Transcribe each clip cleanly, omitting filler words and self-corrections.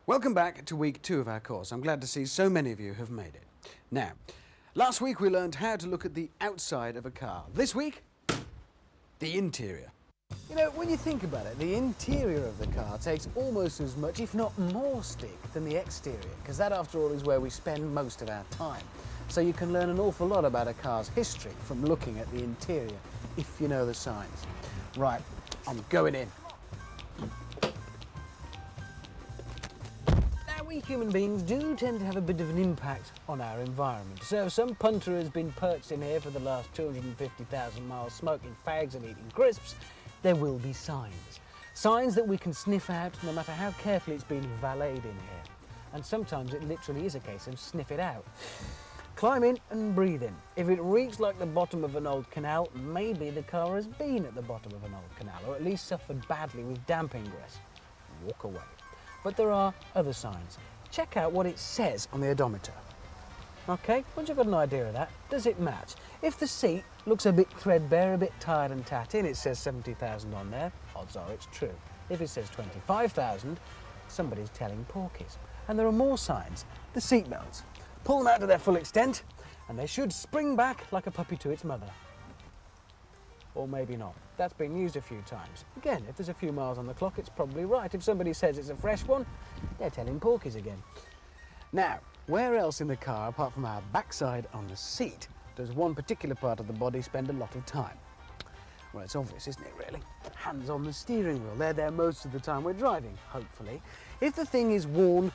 Welcome back to week 2 of our course. I'm glad to see so many of you have made it. Now, last week we learned how to look at the outside of a car. This week, the interior. You know, when you think about it, the interior of the car takes almost as much, if not more stick than the exterior, because that, after all, is where we spend most of our time. So you can learn an awful lot about a car's history from looking at the interior, if you know the signs. Right, I'm going in. We human beings do tend to have a bit of an impact on our environment. So if some punter has been perched in here for the last 250,000 miles smoking fags and eating crisps, there will be signs. Signs that we can sniff out no matter how carefully it's been valeted in here. And sometimes it literally is a case of sniff it out. Climb in and breathe in. If it reeks like the bottom of an old canal, maybe the car has been at the bottom of an old canal, or at least suffered badly with damp ingress. Walk away. But there are other signs. Check out what it says on the odometer. Okay, once you've got an idea of that, does it match? If the seat looks a bit threadbare, a bit tired and tatty, and it says 70,000 on there, odds are it's true. If it says 25,000, somebody's telling porkies. And there are more signs. The seat belts. Pull them out to their full extent, and they should spring back like a puppy to its mother. Or maybe not. That's been used a few times. Again, if there's a few miles on the clock, it's probably right. If somebody says it's a fresh one, they're telling porkies again. Now, where else in the car, apart from our backside on the seat, does one particular part of the body spend a lot of time? Well, it's obvious, isn't it, really? Hands on the steering wheel. They're there most of the time we're driving, hopefully. If the thing is worn,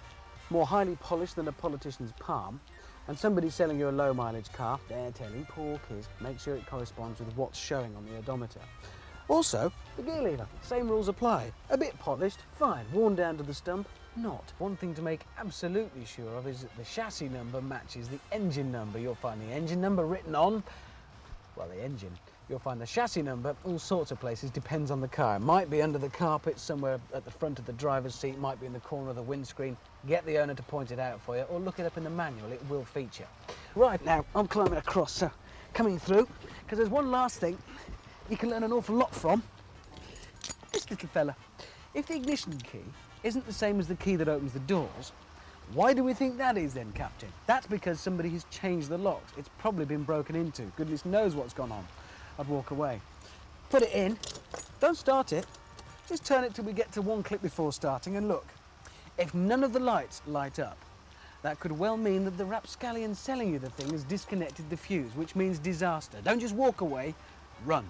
more highly polished than a politician's palm, and somebody's selling you a low mileage car, they're telling porkies. Make sure it corresponds with what's showing on the odometer. Also, the gear lever, same rules apply. A bit polished, fine. Worn down to the stump, not. One thing to make absolutely sure of is that the chassis number matches the engine number. You'll find the engine number written on, well, the engine. You'll find the chassis number all sorts of places, depends on the car. It might be under the carpet, somewhere at the front of the driver's seat, might be in the corner of the windscreen. Get the owner to point it out for you, or look it up in the manual, it will feature. Right, now, I'm climbing across, so coming through, because there's one last thing you can learn an awful lot from. This little fella. If the ignition key isn't the same as the key that opens the doors, why do we think that is then, Captain? That's because somebody has changed the locks. It's probably been broken into. Goodness knows what's gone on. I'd walk away. Put it in, don't start it, just turn it till we get to one click before starting and look. If none of the lights light up, that could well mean that the rapscallion selling you the thing has disconnected the fuse, which means disaster. Don't just walk away, run.